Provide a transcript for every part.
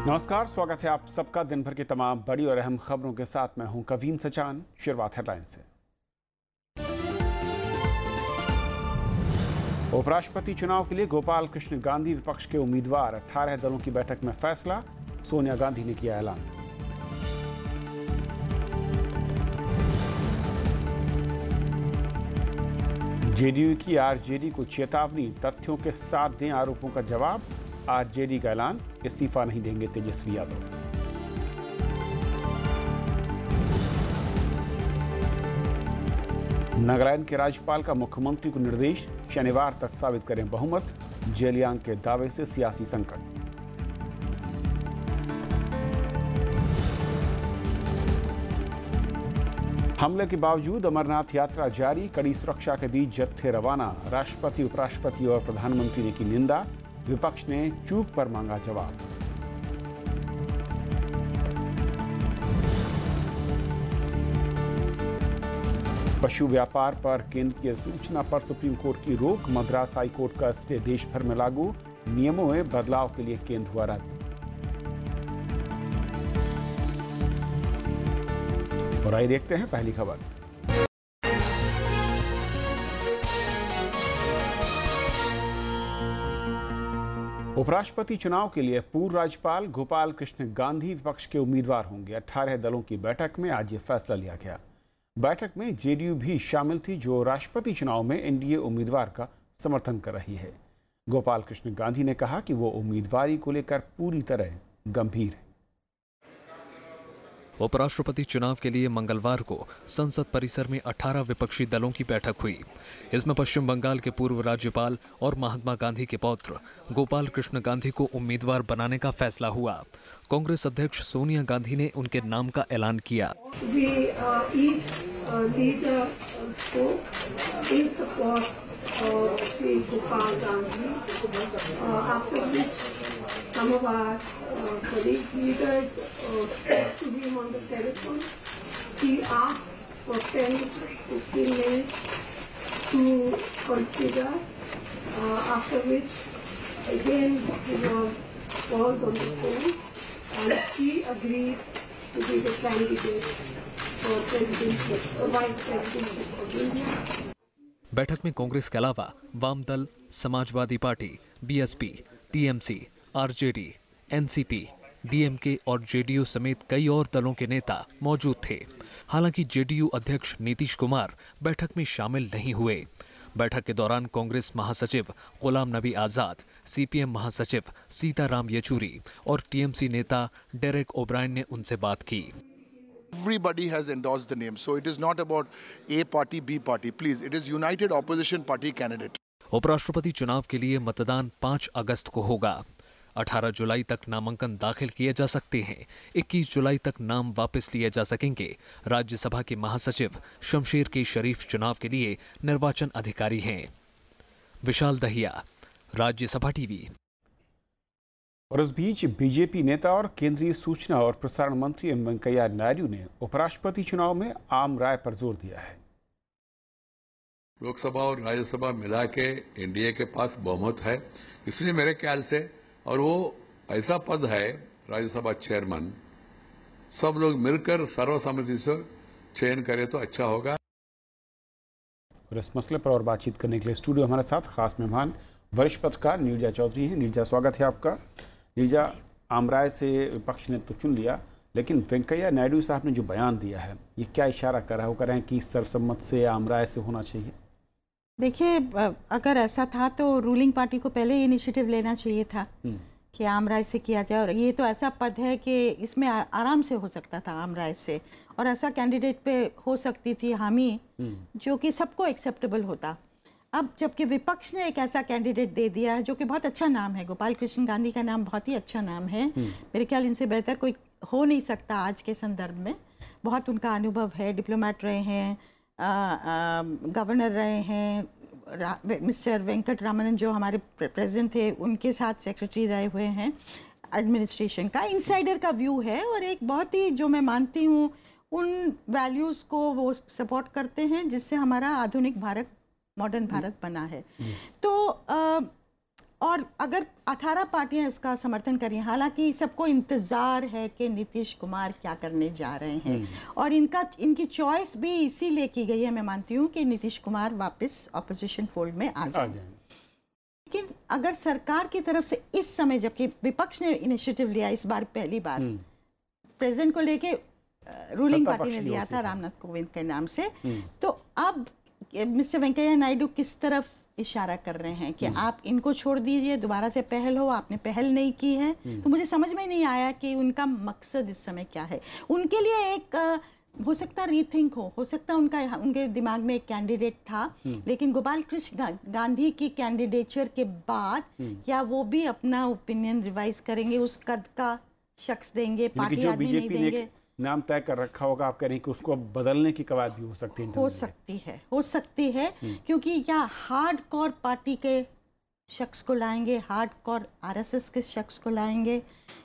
नमस्कार, स्वागत है आप सबका दिन भर की तमाम बड़ी और अहम खबरों के साथ। मैं हूं कवीन सचान। शुरुआत हेडलाइन से। उपराष्ट्रपति चुनाव के लिए गोपाल कृष्ण गांधी विपक्ष के उम्मीदवार। 18 दलों की बैठक में फैसला, सोनिया गांधी ने किया ऐलान। जेडीयू की आरजेडी को चेतावनी, तथ्यों के साथ दें आरोपों का जवाब। आरजेडी का ऐलान, इस्तीफा नहीं देंगे तेजस्वी यादव। नागालैंड के राज्यपाल का मुख्यमंत्री को निर्देश, शनिवार तक साबित करें बहुमत। जेलियांग के दावे से सियासी संकट। हमले के बावजूद अमरनाथ यात्रा जारी, कड़ी सुरक्षा के बीच जत्थे रवाना। राष्ट्रपति, उपराष्ट्रपति और प्रधानमंत्री ने की निंदा, विपक्ष ने चूक पर मांगा जवाब। पशु व्यापार पर केंद्र की सूचना पर सुप्रीम कोर्ट की रोक, मद्रास हाई कोर्ट का स्टे देश भर में लागू। नियमों में बदलाव के लिए केंद्र हुआ राजी। और आइए देखते हैं पहली खबर। उपराष्ट्रपति चुनाव के लिए पूर्व राज्यपाल गोपाल कृष्ण गांधी विपक्ष के उम्मीदवार होंगे। 18 दलों की बैठक में आज ये फैसला लिया गया। बैठक में जेडीयू भी शामिल थी, जो राष्ट्रपति चुनाव में एनडीए उम्मीदवार का समर्थन कर रही है। गोपाल कृष्ण गांधी ने कहा कि वो उम्मीदवारी को लेकर पूरी तरह गंभीर है। उपराष्ट्रपति चुनाव के लिए मंगलवार को संसद परिसर में 18 विपक्षी दलों की बैठक हुई। इसमें पश्चिम बंगाल के पूर्व राज्यपाल और महात्मा गांधी के पौत्र गोपाल कृष्ण गांधी को उम्मीदवार बनाने का फैसला हुआ। कांग्रेस अध्यक्ष सोनिया गांधी ने उनके नाम का ऐलान किया। Some of our colleagues, leaders spoke to him on the telephone. He asked for 10-15 minutes to consider, after which again he was called on the phone and he agreed to be the candidate for presidency, vice presidency of India. बैठक में कांग्रेस के अलावा वाम दल, Samajwadi party, BSP, TMC, RJD, NCP, DMK और JDU समेत कई और दलों के नेता मौजूद थे। हालांकि जेडीयू अध्यक्ष नीतीश कुमार बैठक में शामिल नहीं हुए। बैठक के दौरान कांग्रेस महासचिव गुलाम नबी आजाद, सीपीएम महासचिव सीताराम येचुरी और टीएमसी नेता डेरेक ओब्रायन ने उनसे बात की। Everybody has endorsed the name, so it is not about A party, B party. Please, it is united opposition party candidate. उपराष्ट्रपति चुनाव के लिए मतदान 5 अगस्त को होगा। 18 जुलाई तक नामांकन दाखिल किए जा सकते हैं। 21 जुलाई तक नाम वापस लिए जा सकेंगे। राज्यसभा के महासचिव शमशेर के शरीफ चुनाव के लिए निर्वाचन अधिकारी हैं। विशाल दहिया, राज्यसभा टीवी। और इस बीच बीजेपी नेता और केंद्रीय सूचना और प्रसारण मंत्री एम वेंकैया नायडू ने उपराष्ट्रपति चुनाव में आम राय पर जोर दिया है। लोकसभा और राज्यसभा मिला के एनडीए के पास बहुमत है, इसलिए मेरे ख्याल से, और वो ऐसा पद है राज्यसभा चेयरमैन, सब लोग मिलकर सर्वसम्मति से चयन करें तो अच्छा होगा। और इस मसले पर और बातचीत करने के लिए स्टूडियो हमारे साथ खास मेहमान वरिष्ठ पत्रकार नीरजा चौधरी हैं। नीरजा, स्वागत है आपका। नीरजा, आम राय से विपक्ष ने तो चुन लिया, लेकिन वेंकैया नायडू साहब ने जो बयान दिया है, ये क्या इशारा कर रहा है? वो कह रहे हैं कि सर्वसम्मत से, आम राय से होना चाहिए। देखिए, अगर ऐसा था तो रूलिंग पार्टी को पहले इनिशिएटिव लेना चाहिए था कि आम राय से किया जाए। और ये तो ऐसा पद है कि इसमें आराम से हो सकता था आम राय से, और ऐसा कैंडिडेट पे हो सकती थी हामी जो कि सबको एक्सेप्टेबल होता। अब जबकि विपक्ष ने एक ऐसा कैंडिडेट दे दिया है जो कि बहुत अच्छा नाम है, गोपाल कृष्ण गांधी का नाम बहुत ही अच्छा नाम है। मेरे ख्याल इनसे बेहतर कोई हो नहीं सकता आज के संदर्भ में। बहुत उनका अनुभव है, डिप्लोमेट रहे हैं, गवर्नर रहे हैं, मिस्टर वेंकट रामन जो हमारे प्रेसिडेंट थे उनके साथ सेक्रेटरी रहे हुए हैं एडमिनिस्ट्रेशन का। इनसाइडर का व्यू है और एक बहुत ही, जो मैं मानती हूँ, उन वैल्यूज़ को वो सपोर्ट करते हैं जिससे हमारा आधुनिक भारत, मॉडर्न भारत बना है। तो और अगर 18 पार्टियां इसका समर्थन करें, हालांकि सबको इंतजार है कि नीतीश कुमार क्या करने जा रहे हैं, और इनकी चॉइस भी इसीलिए की गई है, मैं मानती हूँ कि नीतीश कुमार वापस ऑपोजिशन फोल्ड में आ जाए। लेकिन अगर सरकार की तरफ से इस समय, जबकि विपक्ष ने इनिशिएटिव लिया इस बार पहली बार, प्रेसिडेंट को लेके रूलिंग पार्टी ने लिया था रामनाथ कोविंद के नाम से, तो अब मिस्टर वेंकैया नायडू किस तरफ इशारा कर रहे हैं कि आप इनको छोड़ दीजिए, दोबारा से पहल हो, आपने पहल नहीं की है। तो मुझे समझ में नहीं आया कि उनका मकसद इस समय क्या है। उनके लिए एक हो सकता रीथिंक हो सकता उनके दिमाग में एक कैंडिडेट था, लेकिन गोपाल कृष्ण गांधी की कैंडिडेचर के बाद क्या वो भी अपना ओपिनियन रिवाइज करेंगे, उस कद का शख्स देंगे, पार्टी आदमी नहीं देंगे। नाम तय कर रखा होगा, आप कह रही हैं कि उसको अब बदलने की कवायद भी हो सकती है। हो सकती है क्योंकि या हार्डकोर पार्टी के शख्स को लाएंगे, हार्डकोर आरएसएस के शख्स को लाएंगे,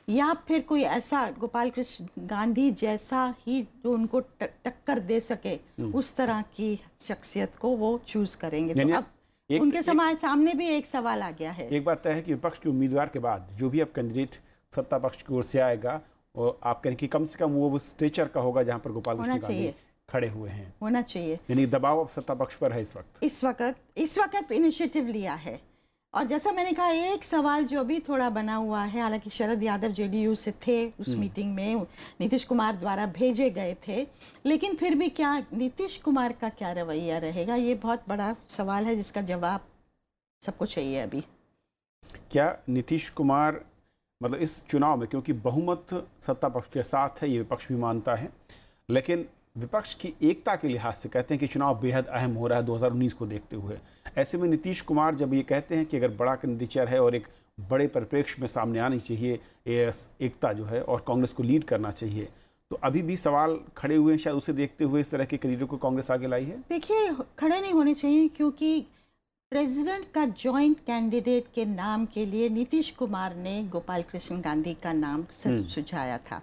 या फिर कोई ऐसा गोपाल कृष्ण गांधी जैसा ही जो उनको टक्कर दे सके, उस तरह की शख्सियत को वो चूज करेंगे। तो अब उनके सामने भी एक सवाल आ गया है। एक बात तय है कि विपक्ष के उम्मीदवार के बाद जो भी अब कैंडिडेट सत्ता पक्ष की ओर से आएगा, और आप कहें कि कम से कम वो स्टेचर का होगा जहां पर गोपाल कृष्ण गांधी खड़े हुए हैं, होना चाहिए। यानी दबाव अब सत्ता पक्ष पर है इस वक्त इनिशिएटिव लिया है। और जैसा मैंने कहा, एक सवाल जो अभी थोड़ा बना हुआ है, हालांकि शरद यादव जेडीयू से थे उस मीटिंग में, नीतीश कुमार द्वारा भेजे गए थे, लेकिन फिर भी क्या नीतीश कुमार का क्या रवैया रहेगा, ये बहुत बड़ा सवाल है जिसका जवाब सबको चाहिए अभी। क्या नीतीश कुमार मतलब इस चुनाव में, क्योंकि बहुमत सत्ता पक्ष के साथ है, ये विपक्ष भी मानता है, लेकिन विपक्ष की एकता के लिहाज से कहते हैं कि चुनाव बेहद अहम हो रहा है 2019 को देखते हुए। ऐसे में नीतीश कुमार जब ये कहते हैं कि अगर बड़ा कैंडिडेचर है और एक बड़े परिप्रेक्ष्य में सामने आनी चाहिए एकता जो है, और कांग्रेस को लीड करना चाहिए, तो अभी भी सवाल खड़े हुए हैं शायद उसे देखते हुए इस तरह के कैंडिडेट को कांग्रेस आगे लाई है। देखिए, खड़े नहीं होने चाहिए, क्योंकि प्रेसिडेंट का जॉइंट कैंडिडेट के नाम के लिए नीतीश कुमार ने गोपाल कृष्ण गांधी का नाम सुझाया था।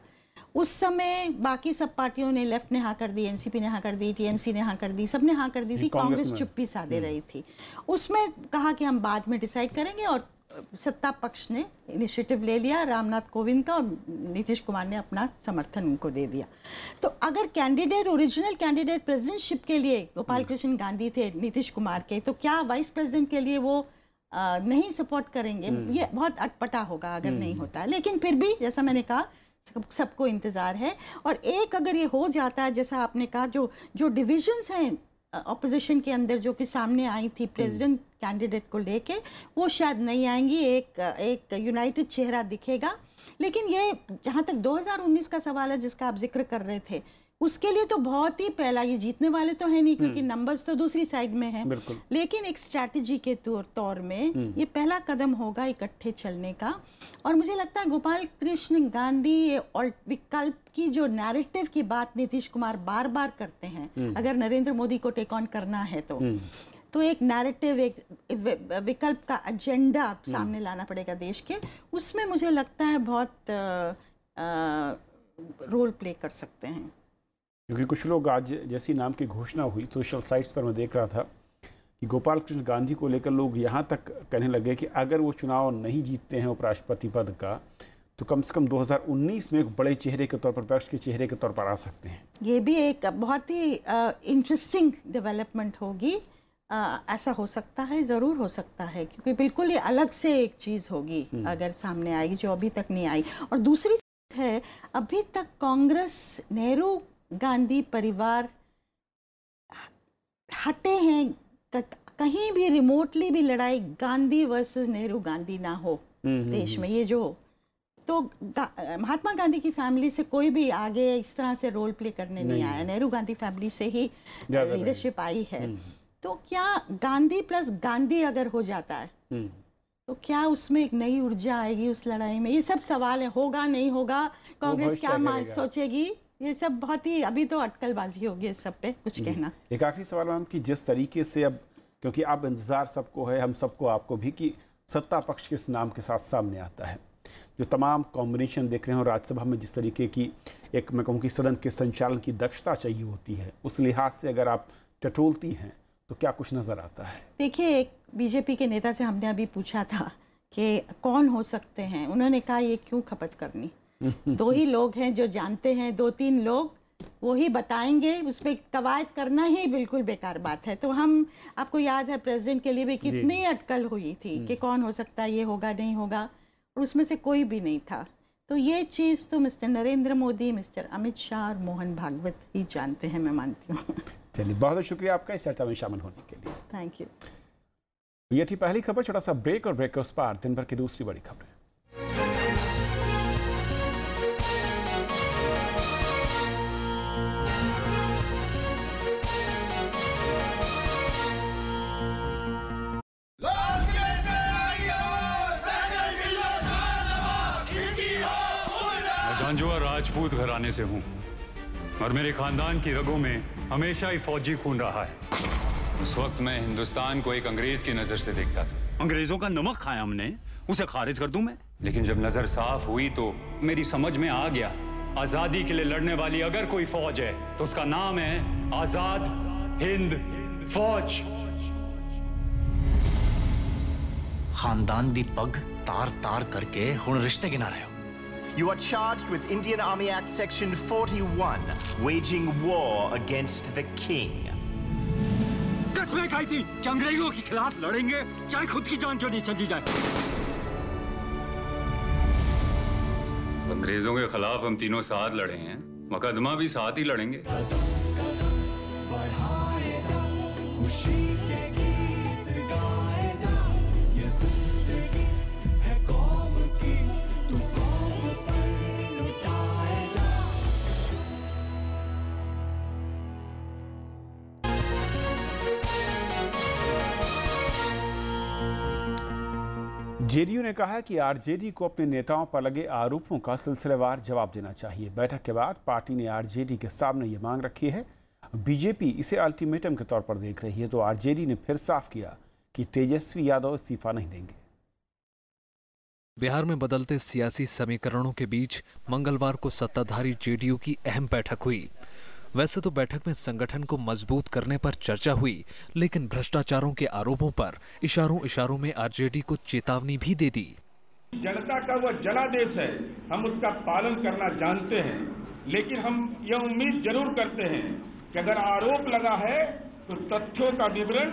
उस समय बाकी सब पार्टियों ने, लेफ्ट ने हाँ कर दी, एनसीपी ने हाँ कर दी, टीएमसी ने हाँ कर दी, सबने हाँ कर दी थी, कांग्रेस चुप्पी साधे रही थी। उसमें कहा कि हम बाद में डिसाइड करेंगे, और सत्ता पक्ष ने इनिशिएटिव ले लिया रामनाथ कोविंद का, और नीतीश कुमार ने अपना समर्थन उनको दे दिया। तो अगर ओरिजिनल कैंडिडेट प्रेसिडेंटशिप के लिए गोपाल कृष्ण गांधी थे नीतीश कुमार के, तो क्या वाइस प्रेसिडेंट के लिए वो नहीं सपोर्ट करेंगे? ये बहुत अटपटा होगा अगर नहीं होता। लेकिन फिर भी जैसा मैंने कहा, सबको इंतजार है। और एक अगर ये हो जाता है, जैसा आपने कहा, जो डिविजन्स हैं ऑपोजिशन के अंदर जो कि सामने आई थी प्रेसिडेंट कैंडिडेट को लेके, वो शायद नहीं आएंगी, एक यूनाइटेड चेहरा दिखेगा। लेकिन ये जहाँ तक 2019 का सवाल है जिसका आप जिक्र कर रहे थे, उसके लिए तो बहुत ही पहला, ये जीतने वाले तो है नहीं क्योंकि नंबर्स तो दूसरी साइड में है, लेकिन एक स्ट्रैटेजी के तौर में ये पहला कदम होगा इकट्ठे चलने का। और मुझे लगता है गोपाल कृष्ण गांधी और विकल्प की जो नैरेटिव की बात नीतीश कुमार बार बार करते हैं, अगर नरेंद्र मोदी को टेक ऑन करना है तो एक नैरेटिव, एक विकल्प का एजेंडा सामने लाना पड़ेगा देश के, उसमें मुझे लगता है बहुत रोल प्ले कर सकते हैं। क्योंकि कुछ लोग आज जैसी नाम की घोषणा हुई सोशल साइट्स पर मैं देख रहा था कि गोपाल कृष्ण गांधी को लेकर लोग यहाँ तक कहने लगे कि अगर वो चुनाव नहीं जीतते हैं उपराष्ट्रपति पद का, तो कम से कम 2019 में एक बड़े चेहरे के तौर पर, विपक्ष के चेहरे के तौर पर आ सकते हैं। ये भी एक बहुत ही इंटरेस्टिंग डेवलपमेंट होगी। ऐसा हो सकता है, ज़रूर हो सकता है, क्योंकि बिल्कुल ही अलग से एक चीज़ होगी अगर सामने आएगी जो अभी तक नहीं आई। और दूसरी है, अभी तक कांग्रेस, नेहरू गांधी परिवार हटे हैं, कहीं भी रिमोटली भी लड़ाई गांधी वर्सेस नेहरू गांधी ना हो देश में। ये जो तो महात्मा गांधी की फैमिली से कोई भी आगे इस तरह से रोल प्ले करने नहीं आया, नेहरू गांधी फैमिली से ही लीडरशिप आई है। तो क्या गांधी प्लस गांधी अगर हो जाता है तो क्या उसमें एक नई ऊर्जा आएगी उस लड़ाई में? ये सब सवाल है, होगा नहीं होगा, कांग्रेस क्या सोचेगी, ये सब बहुत ही अभी तो अटकलबाजी होगी इस सब पे कुछ कहना। एक आखिरी सवाल मैम कि जिस तरीके से अब, क्योंकि अब इंतजार सबको है, हम सबको, आपको भी, कि सत्ता पक्ष किस नाम के साथ सामने आता है, जो तमाम कॉम्बिनेशन देख रहे हैं, और राज्यसभा में जिस तरीके की एक, मैं कहूँ कि सदन के संचालन की दक्षता चाहिए होती है, उस लिहाज से अगर आप टटोलती हैं तो क्या कुछ नजर आता है? देखिए, एक बीजेपी के नेता से हमने अभी पूछा था कि कौन हो सकते हैं। उन्होंने कहा ये क्यों खपत करनी, 2 ही लोग हैं जो जानते हैं, 2-3 लोग वो ही बताएंगे, उस पर कवायद करना ही बिल्कुल बेकार बात है। तो हम, आपको याद है प्रेसिडेंट के लिए भी कितनी अटकल हुई थी कि कौन हो सकता है, ये होगा नहीं होगा, और उसमें से कोई भी नहीं था। तो ये चीज़ तो मिस्टर नरेंद्र मोदी, मिस्टर अमित शाह और मोहन भागवत ही जानते हैं, मैं मानती हूँ। चलिए, बहुत बहुत शुक्रिया आपका इस चर्चा में शामिल होने के लिए। Thank you. ये थी पहली खबर। छोटा सा ब्रेक और ब्रेक के उस पार दिन भर की दूसरी बड़ी खबरें। झांझुआ राजपूत घराने से हूँ और मेरे खानदान की रगों में हमेशा ही फौजी खून रहा है। उस वक्त मैं हिंदुस्तान को एक अंग्रेज की नजर से देखता था। अंग्रेजों का नमक खाया हमने, उसे खारिज कर दूं मैं? लेकिन जब नजर साफ हुई तो मेरी समझ में आ गया, आजादी के लिए लड़ने वाली अगर कोई फौज है तो उसका नाम है आजाद हिंद फौज। खानदान दी पग तार तार करके हुण रिश्ते गिना रहे हो। You are charged with Indian Army Act Section 41, waging war against the king. कसमें खाई थी कि अंग्रेजों के खिलाफ लड़ेंगे, चाहे खुद की जान क्यों नहीं चली जाए। अंग्रेजों के खिलाफ हम तीनों साथ लड़े हैं, मुकदमा भी साथ ही लड़ेंगे। जेडीयू ने कहा है कि आरजेडी को अपने नेताओं पर लगे आरोपों का सिलसिलेवार जवाब देना चाहिए। बैठक के बाद पार्टी ने आरजेडी के सामने ये मांग रखी है। बीजेपी इसे अल्टीमेटम के तौर पर देख रही है, तो आरजेडी ने फिर साफ किया कि तेजस्वी यादव इस्तीफा नहीं देंगे। बिहार में बदलते सियासी समीकरणों के बीच मंगलवार को सत्ताधारी जेडीयू की अहम बैठक हुई। वैसे तो बैठक में संगठन को मजबूत करने पर चर्चा हुई, लेकिन भ्रष्टाचारों के आरोपों पर इशारों में आरजेडी को चेतावनी भी दे दी। जनता का वह जनादेश है, हम उसका पालन करना जानते हैं, लेकिन हम यह उम्मीद जरूर करते हैं कि अगर आरोप लगा है तो तथ्यों का विवरण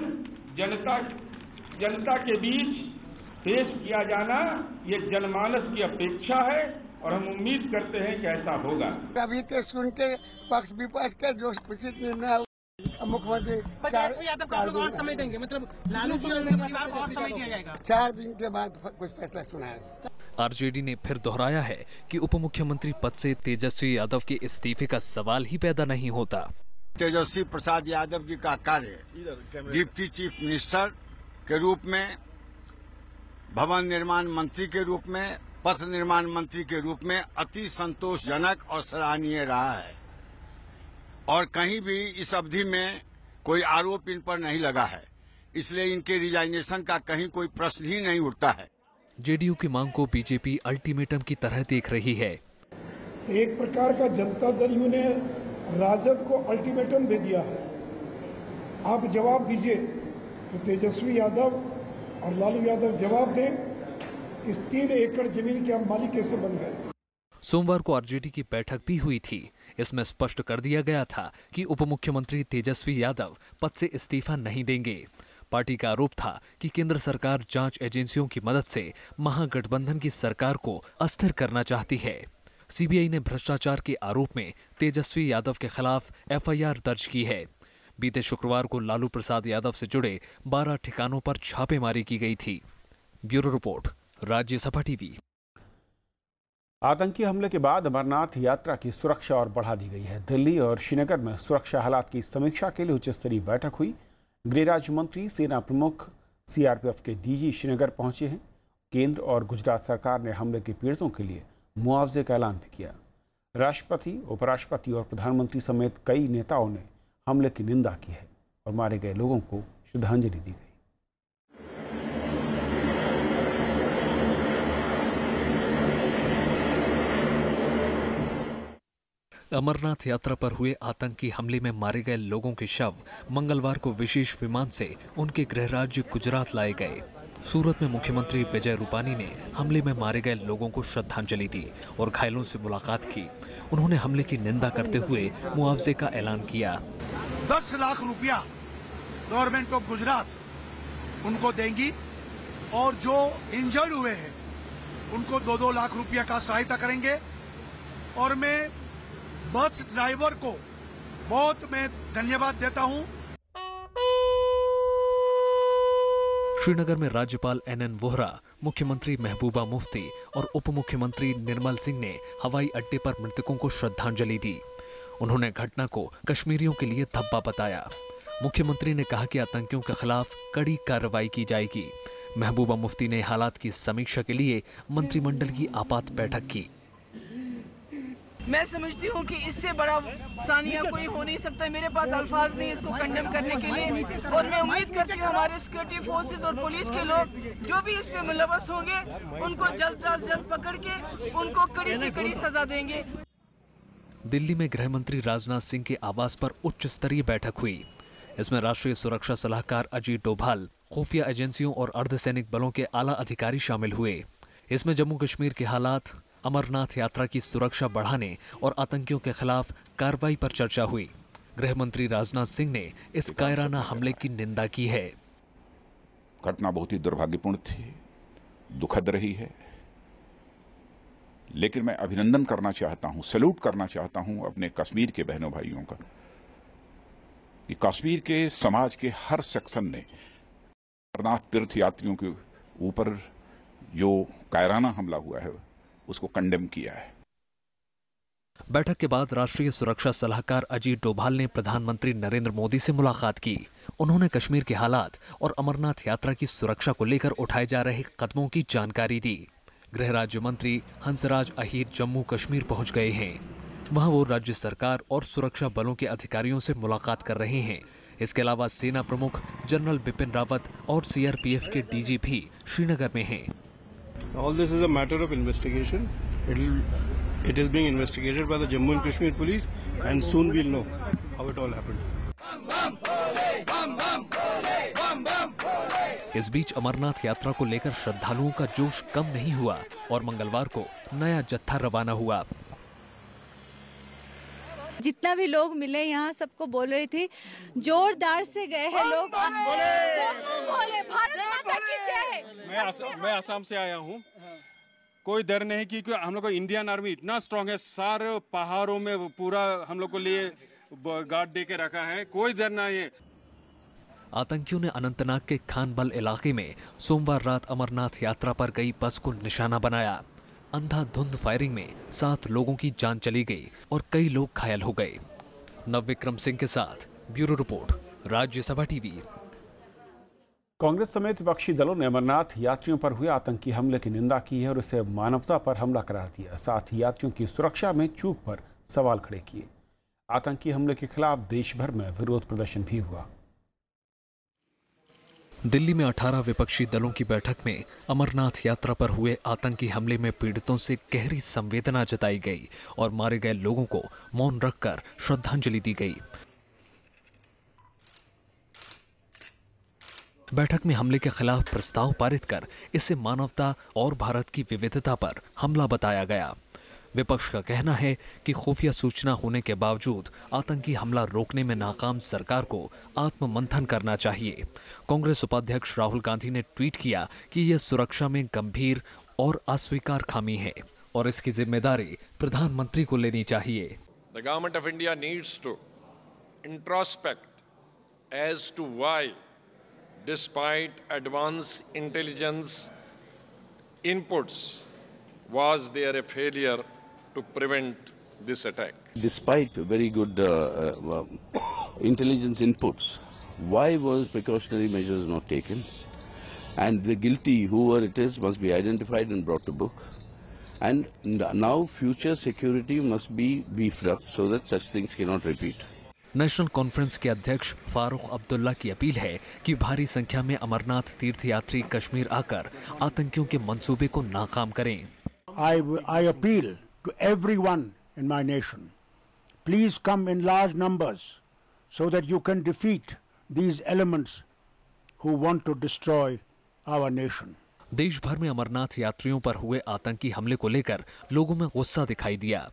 जनता के बीच पेश किया जाना ये जनमानस की अपेक्षा है और हम उम्मीद करते हैं कि ऐसा होगा। अभी तो सुन के पक्ष विपक्ष के जो उचित निर्णय मुख्यमंत्री 4 दिन के बाद कुछ फैसला सुनाएगा। आरजेडी ने फिर दोहराया है कि उप मुख्यमंत्री पद से तेजस्वी यादव के इस्तीफे का सवाल ही पैदा नहीं होता। तेजस्वी प्रसाद यादव जी का कार्य डिप्टी चीफ मिनिस्टर के रूप में, भवन निर्माण मंत्री के रूप में, पथ निर्माण मंत्री के रूप में अति संतोषजनक और सराहनीय रहा है और कहीं भी इस अवधि में कोई आरोप इन पर नहीं लगा है, इसलिए इनके रिजाइनेशन का कहीं कोई प्रश्न ही नहीं उठता है। जेडीयू की मांग को बीजेपी अल्टीमेटम की तरह देख रही है। एक प्रकार का जनता दल यू ने राजद को अल्टीमेटम दे दिया है, आप जवाब दीजिए। तो तेजस्वी यादव और लालू यादव जवाब दें, इस 3 एकड़ जमीन के हम मालिक कैसे बन गए। सोमवार को आरजेडी की बैठक भी हुई थी। इसमें स्पष्ट कर दिया गया था कि उप मुख्यमंत्री तेजस्वी यादव पद से इस्तीफा नहीं देंगे। पार्टी का आरोप था कि केंद्र सरकार जांच एजेंसियों की मदद से महागठबंधन की सरकार को अस्थिर करना चाहती है। सीबीआई ने भ्रष्टाचार के आरोप में तेजस्वी यादव के खिलाफ एफआईआर दर्ज की है। बीते शुक्रवार को लालू प्रसाद यादव से जुड़े 12 ठिकानों पर छापेमारी की गई थी। Bureau report, Rajya Sabha TV. आतंकी हमले के बाद अमरनाथ यात्रा की सुरक्षा और बढ़ा दी गई है। दिल्ली और श्रीनगर में सुरक्षा हालात की समीक्षा के लिए उच्च स्तरीय बैठक हुई। गृह राज्य मंत्री, सेना प्रमुख, सीआरपीएफ के डीजी श्रीनगर पहुंचे हैं। केंद्र और गुजरात सरकार ने हमले के पीड़ितों के लिए मुआवजे का ऐलान भी किया। राष्ट्रपति, उपराष्ट्रपति और प्रधानमंत्री समेत कई नेताओं ने हमले की निंदा की है और मारे गए लोगों को श्रद्धांजलि दी गई। अमरनाथ यात्रा पर हुए आतंकी हमले में मारे गए लोगों के शव मंगलवार को विशेष विमान से उनके गृह राज्य गुजरात लाए गए। सूरत में मुख्यमंत्री विजय रूपानी ने हमले में मारे गए लोगों को श्रद्धांजलि दी और घायलों से मुलाकात की। उन्होंने हमले की निंदा करते हुए मुआवजे का ऐलान किया। 10 लाख रुपया गवर्नमेंट ऑफ गुजरात उनको देंगी और जो इंजर्ड हुए हैं उनको 2-2 लाख रुपया का सहायता करेंगे। और मैं बस ड्राइवर को बहुत मैं धन्यवाद देता हूं। श्रीनगर में राज्यपाल NN वोहरा, मुख्यमंत्री महबूबा मुफ्ती और उप मुख्यमंत्री निर्मल सिंह ने हवाई अड्डे पर मृतकों को श्रद्धांजलि दी। उन्होंने घटना को कश्मीरियों के लिए धब्बा बताया। मुख्यमंत्री ने कहा कि आतंकियों के खिलाफ कड़ी कार्रवाई की जाएगी। महबूबा मुफ्ती ने हालात की समीक्षा के लिए मंत्रिमंडल की आपात बैठक की। मैं समझती हूँ कि इससे बड़ा सानिया कोई हो नहीं सकता। मेरे पास अल्फाज नहीं इसको कंडेम करने के लिए, और मैं उम्मीद करती हूँ हमारे सिक्योरिटी फोर्सेस और पुलिस के लोग जो भी इसमें मुलव्वस होंगे उनको जल्द अज जल्द पकड़ के उनको कड़ी से कड़ी सजा देंगे। दिल्ली में गृह मंत्री राजनाथ सिंह के आवास पर उच्च स्तरीय बैठक हुई। इसमें राष्ट्रीय सुरक्षा सलाहकार अजीत डोभाल, खुफिया एजेंसियों और अर्धसैनिक बलों के आला अधिकारी शामिल हुए। इसमें जम्मू कश्मीर के हालात, अमरनाथ यात्रा की सुरक्षा बढ़ाने और आतंकियों के खिलाफ कार्रवाई पर चर्चा हुई। गृह मंत्री राजनाथ सिंह ने इस कायराना हमले की निंदा की है। घटना बहुत ही दुर्भाग्यपूर्ण थी, दुखद रही है, लेकिन मैं अभिनंदन करना चाहता हूं, सैल्यूट करना चाहता हूं अपने कश्मीर के बहनों भाइयों का कि कश्मीर के समाज के हर सेक्शन ने अमरनाथ तीर्थ यात्रियों के ऊपर जो कायराना हमला हुआ है उसको कंडेम किया है। बैठक के बाद राष्ट्रीय सुरक्षा सलाहकार अजीत डोभाल ने प्रधानमंत्री नरेंद्र मोदी से मुलाकात की। उन्होंने कश्मीर के हालात और अमरनाथ यात्रा की सुरक्षा को लेकर उठाए जा रहे कदमों की जानकारी दी। गृह राज्य मंत्री हंसराज अहीर जम्मू कश्मीर पहुंच गए हैं। वहां वो राज्य सरकार और सुरक्षा बलों के अधिकारियों से मुलाकात कर रहे हैं। इसके अलावा सेना प्रमुख जनरल बिपिन रावत और CRPF के DG भी श्रीनगर में हैं। All this is a matter of investigation. It is being investigated by the Jammu and Kashmir police, and soon we'll know how it all happened. इस बीच अमरनाथ यात्रा को लेकर श्रद्धालुओं का जोश कम नहीं हुआ और मंगलवार को नया जत्था रवाना हुआ। जितना भी लोग मिले यहाँ सबको बोल रही थी, जोरदार से गए हैं लोग। बोले भारत माता की जय। मैं असम से आया हूँ, कोई डर नहीं क्योंकि हम लोग को इंडियन आर्मी इतना स्ट्रांग है, सारे पहाड़ों में पूरा हम लोग को लिए गार्ड दे के रखा है, कोई डर नहीं है। आतंकियों ने अनंतनाग के खानबल इलाके में सोमवार रात अमरनाथ यात्रा पर गई बस को निशाना बनाया। अंधाधुंध फायरिंग में 7 लोगों की जान चली गई और कई लोग घायल हो गए। नवविक्रम सिंह के साथ bureau report, Rajya Sabha TV. Congress समेत विपक्षी दलों ने अमरनाथ यात्रियों पर हुए आतंकी हमले की निंदा की है और इसे मानवता पर हमला करार दिया। साथ ही यात्रियों की सुरक्षा में चूक पर सवाल खड़े किए। आतंकी हमले के खिलाफ देश भर में विरोध प्रदर्शन भी हुआ। दिल्ली में 18 विपक्षी दलों की बैठक में अमरनाथ यात्रा पर हुए आतंकी हमले में पीड़ितों से गहरी संवेदना जताई गई और मारे गए लोगों को मौन रखकर श्रद्धांजलि दी गई। बैठक में हमले के खिलाफ प्रस्ताव पारित कर इसे मानवता और भारत की विविधता पर हमला बताया गया। विपक्ष का कहना है कि खुफिया सूचना होने के बावजूद आतंकी हमला रोकने में नाकाम सरकार को आत्ममंथन करना चाहिए। कांग्रेस उपाध्यक्ष राहुल गांधी ने ट्वीट किया कि यह सुरक्षा में गंभीर और अस्वीकार खामी है और इसकी जिम्मेदारी प्रधानमंत्री को लेनी चाहिए। The government of India needs to introspect as to why, despite advanced intelligence inputs, was there a failure to prevent this attack. Despite very good intelligence inputs, why was precautionary measures not taken? And the guilty, whoever it is, must be identified and brought to book. And now future security must be beefed up so that such things cannot repeat. National conference के अध्यक्ष फारूक अब्दुल्ला की appeal है कि भारी संख्या में अमरनाथ तीर्थयात्री कश्मीर आकर आतंकियों के मंसूबे को नाकाम करें। I appeal to everyone in my nation, please come in large numbers so that you can defeat these elements who want to destroy our nation. देश भर में अमरनाथ यात्रियों पर हुए आतंकी हमले को लेकर लोगों में गुस्सा दिखाई दिया।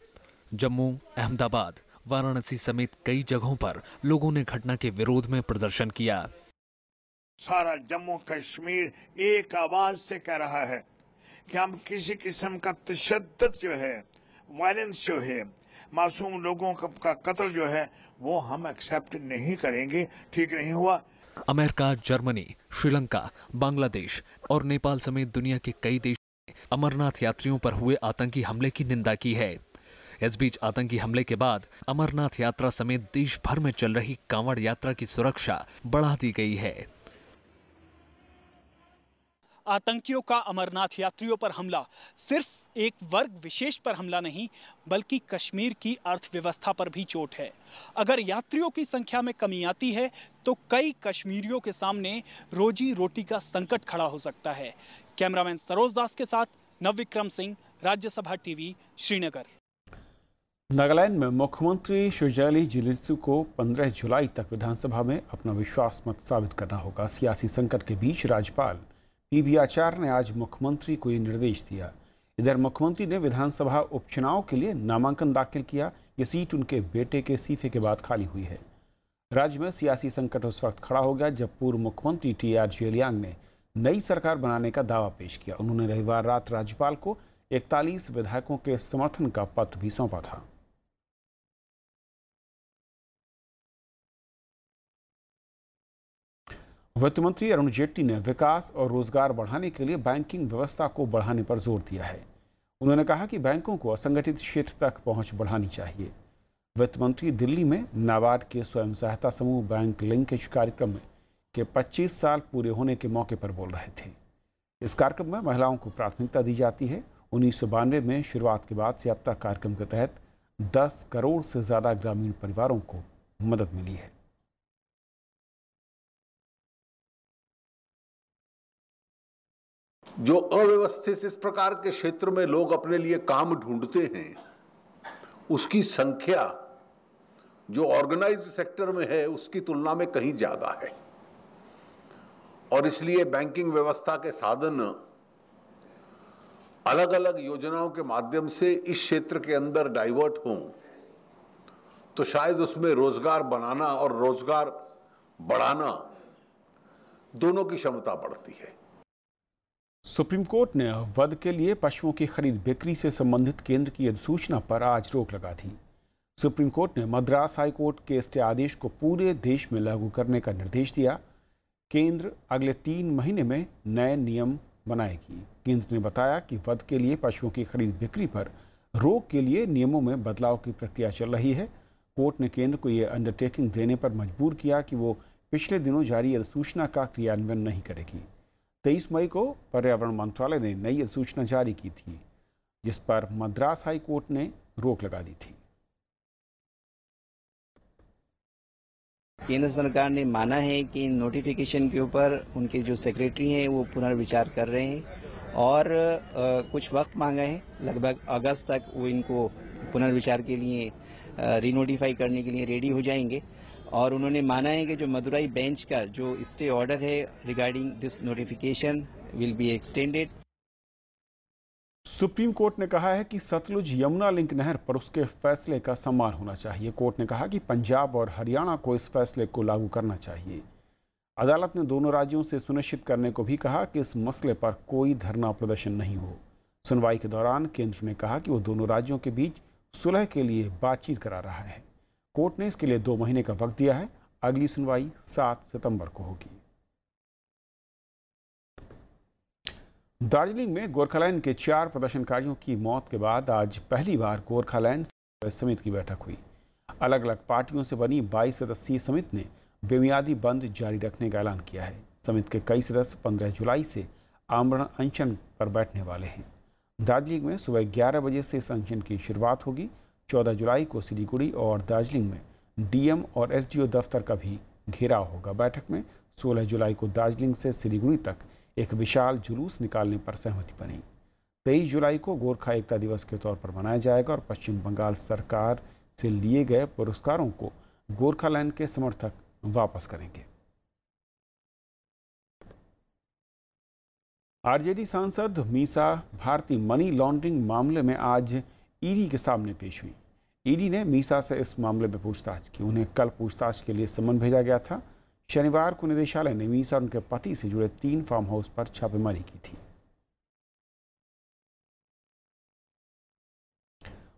जम्मू, अहमदाबाद, वाराणसी समेत कई जगहों पर लोगों ने घटना के विरोध में प्रदर्शन किया। सारा जम्मू कश्मीर एक आवाज से कह रहा है कि हम किसी किस्म का तशद्दुद जो है, वायलेंस जो है, मासूम लोगों का कत्ल जो है, वो हम एक्सेप्ट नहीं करेंगे। ठीक नहीं हुआ। अमेरिका, जर्मनी, श्रीलंका, बांग्लादेश और नेपाल समेत दुनिया के कई देशों ने अमरनाथ यात्रियों पर हुए आतंकी हमले की निंदा की है। इस बीच आतंकी हमले के बाद अमरनाथ यात्रा समेत देश भर में चल रही कांवड़ यात्रा की सुरक्षा बढ़ा दी गई है। आतंकियों का अमरनाथ यात्रियों पर हमला सिर्फ एक वर्ग विशेष पर हमला नहीं, बल्कि कश्मीर की अर्थव्यवस्था पर भी चोट है। अगर यात्रियों की संख्या में कमी आती है तो कई कश्मीरियों के सामने रोजी रोटी का संकट खड़ा हो सकता है। कैमरामैन सरोज दास के साथ नवविक्रम सिंह, राज्यसभा टीवी, श्रीनगर। नागालैंड में मुख्यमंत्री शुजाली जिलिसु को 15 जुलाई तक विधानसभा में अपना विश्वास मत साबित करना होगा। सियासी संकट के बीच राज्यपाल पीबी आचार्य ने आज मुख्यमंत्री को ये निर्देश दिया। इधर मुख्यमंत्री ने विधानसभा उपचुनाव के लिए नामांकन दाखिल किया। ये सीट उनके बेटे के इस्तीफे के बाद खाली हुई है। राज्य में सियासी संकट उस वक्त खड़ा हो गया जब पूर्व मुख्यमंत्री TR जेलियांग ने नई सरकार बनाने का दावा पेश किया। उन्होंने रविवार रात राज्यपाल को 41 विधायकों के समर्थन का पत्र भी सौंपा था। वित्त मंत्री अरुण जेटली ने विकास और रोजगार बढ़ाने के लिए बैंकिंग व्यवस्था को बढ़ाने पर जोर दिया है। उन्होंने कहा कि बैंकों को असंगठित क्षेत्र तक पहुंच बढ़ानी चाहिए। वित्त मंत्री दिल्ली में नाबार्ड के स्वयं सहायता समूह बैंक लिंकेज कार्यक्रम के 25 साल पूरे होने के मौके पर बोल रहे थे। इस कार्यक्रम में महिलाओं को प्राथमिकता दी जाती है। 1992 में शुरुआत के बाद से अब तक कार्यक्रम के तहत 10 करोड़ से ज्यादा ग्रामीण परिवारों को मदद मिली है। जो अव्यवस्थित इस प्रकार के क्षेत्र में लोग अपने लिए काम ढूंढते हैं, उसकी संख्या जो ऑर्गेनाइज्ड सेक्टर में है उसकी तुलना में कहीं ज्यादा है। और इसलिए बैंकिंग व्यवस्था के साधन अलग अलग योजनाओं के माध्यम से इस क्षेत्र के अंदर डाइवर्ट हों तो शायद उसमें रोजगार बनाना और रोजगार बढ़ाना दोनों की क्षमता बढ़ती है। सुप्रीम कोर्ट ने वध के लिए पशुओं की खरीद बिक्री से संबंधित केंद्र की अधिसूचना पर आज रोक लगा दी। सुप्रीम कोर्ट ने मद्रास हाई कोर्ट के स्टे आदेश को पूरे देश में लागू करने का निर्देश दिया। केंद्र अगले 3 महीने में नए नियम बनाएगी। केंद्र ने बताया कि वध के लिए पशुओं की खरीद बिक्री पर रोक के लिए नियमों में बदलाव की प्रक्रिया चल रही है। कोर्ट ने केंद्र को यह अंडरटेकिंग देने पर मजबूर किया कि वो पिछले दिनों जारी अधिसूचना का क्रियान्वयन नहीं करेगी। 23 मई को पर्यावरण मंत्रालय ने नई अधिसूचना जारी की थी, जिस पर मद्रास हाई कोर्ट ने रोक लगा दी थी। केंद्र सरकार ने माना है कि नोटिफिकेशन के ऊपर उनके जो सेक्रेटरी हैं वो पुनर्विचार कर रहे हैं और कुछ वक्त मांगा है। लगभग अगस्त तक वो इनको पुनर्विचार के लिए रीनोटिफाई करने के लिए रेडी हो जाएंगे। और उन्होंने माना है कि जो मदुराई बेंच का जो स्टे ऑर्डर है regarding this notification will be extended. Supreme court ने कहा है कि सतलुज यमुना लिंक नहर पर उसके फैसले का सम्मान होना चाहिए। कोर्ट ने कहा कि पंजाब और हरियाणा को इस फैसले को लागू करना चाहिए। अदालत ने दोनों राज्यों से सुनिश्चित करने को भी कहा कि इस मसले पर कोई धरना प्रदर्शन नहीं हो। सुनवाई के दौरान केंद्र ने कहा कि वो दोनों राज्यों के बीच सुलह के लिए बातचीत करा रहा है। कोर्ट ने इसके लिए 2 महीने का वक्त दिया है। अगली सुनवाई 7 सितंबर को होगी। दार्जिलिंग में गोरखालैंड के 4 प्रदर्शनकारियों की मौत के बाद आज पहली बार गोरखालैंड समिति की बैठक हुई। अलग अलग पार्टियों से बनी 22 सदस्यीय समिति ने बेमियादी बंद जारी रखने का ऐलान किया है। समिति के कई सदस्य 15 जुलाई से आमरण अनशन पर बैठने वाले हैं। दार्जिलिंग में सुबह 11 बजे से इस अनशन की शुरुआत होगी। 14 जुलाई को सिलीगुड़ी और दार्जिलिंग में DM और SDO दफ्तर का भी घेराव होगा। बैठक में 16 जुलाई को दार्जिलिंग से सिलीगुड़ी तक एक विशाल जुलूस निकालने पर सहमति बनी। 23 जुलाई को गोरखा एकता दिवस के तौर पर मनाया जाएगा और पश्चिम बंगाल सरकार से लिए गए पुरस्कारों को गोरखालैंड के समर्थक वापस करेंगे। आरजेडी सांसद मीसा भारती मनी लॉन्ड्रिंग मामले में आज ईडी के सामने पेश हुई। ईडी ने मीसा से इस मामले में पूछताछ की। उन्हें कल पूछताछ के लिए समन भेजा गया था। शनिवार को निदेशालय ने मीसा और उनके पति से जुड़े 3 फार्म हाउस पर छापेमारी की थी।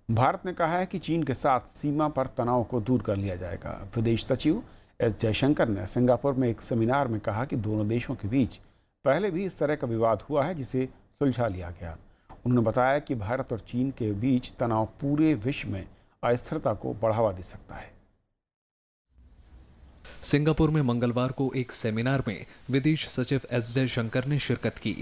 भारत ने कहा है कि चीन के साथ सीमा पर तनाव को दूर कर लिया जाएगा। विदेश सचिव एस जयशंकर ने सिंगापुर में एक सेमिनार में कहा कि दोनों देशों के बीच पहले भी इस तरह का विवाद हुआ है जिसे सुलझा लिया गया। उन्होंने बताया कि भारत और चीन के बीच तनाव पूरे विश्व में अस्थिरता को बढ़ावा दे सकता है। सिंगापुर में मंगलवार को एक सेमिनार में विदेश सचिव एस जयशंकर ने शिरकत की।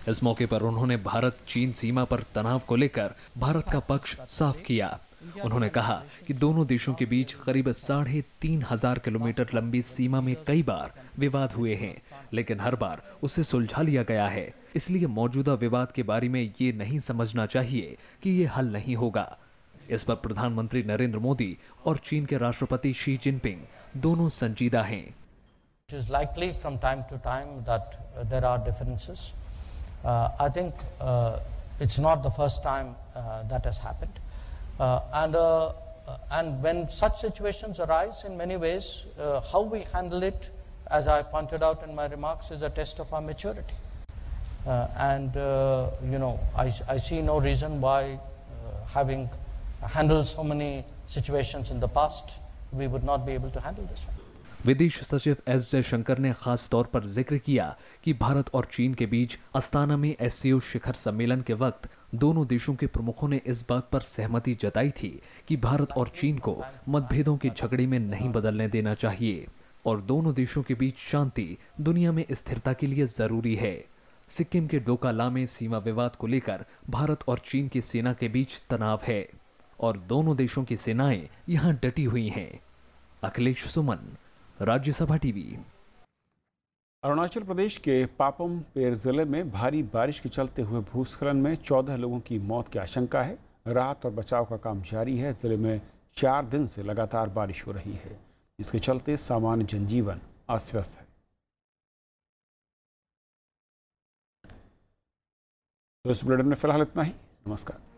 इस मौके पर उन्होंने भारत चीन सीमा पर तनाव को लेकर भारत का पक्ष साफ किया। उन्होंने कहा कि दोनों देशों के बीच करीब 3,500 किलोमीटर लंबी सीमा में कई बार विवाद हुए हैं, लेकिन हर बार उसे सुलझा लिया गया है। इसलिए मौजूदा विवाद के बारे में ये नहीं समझना चाहिए कि ये हल नहीं होगा। इस पर प्रधानमंत्री नरेंद्र मोदी और चीन के राष्ट्रपति शी जिनपिंग दोनों संजीदा हैं। It is likely from time to time that there are differences. I think it's not the first time that has happened. And when such situations arise, in many ways, how we handle it, as I pointed out in my remarks, is a test of our maturity. I see no reason why, having handled so many situations in the past, we would not be able to handle this one. विदेश सचिव S Jaishankar ने खास तौर पर जिक्र किया कि भारत और चीन के बीच अस्ताना में एससीओ शिखर सम्मेलन के वक्त दोनों देशों के प्रमुखों ने इस बात पर सहमति जताई थी कि भारत और चीन को मतभेदों के झगड़े में नहीं बदलने देना चाहिए और दोनों देशों के बीच शांति दुनिया में स्थिरता के लिए जरूरी है। सिक्किम के डोका-ला में सीमा विवाद को लेकर भारत और चीन की सेना के बीच तनाव है और दोनों देशों की सेनाएं यहां डटी हुई हैं। अखिलेश सुमन, राज्यसभा टीवी। अरुणाचल प्रदेश के पापम पेर जिले में भारी बारिश के चलते हुए भूस्खलन में 14 लोगों की मौत की आशंका है। राहत और बचाव का काम जारी है। जिले में 4 दिन से लगातार बारिश हो रही है, जिसके चलते सामान्य जनजीवन अस्त व्यस्त है। तो इस बुलेटिन में फिलहाल इतना ही। नमस्कार।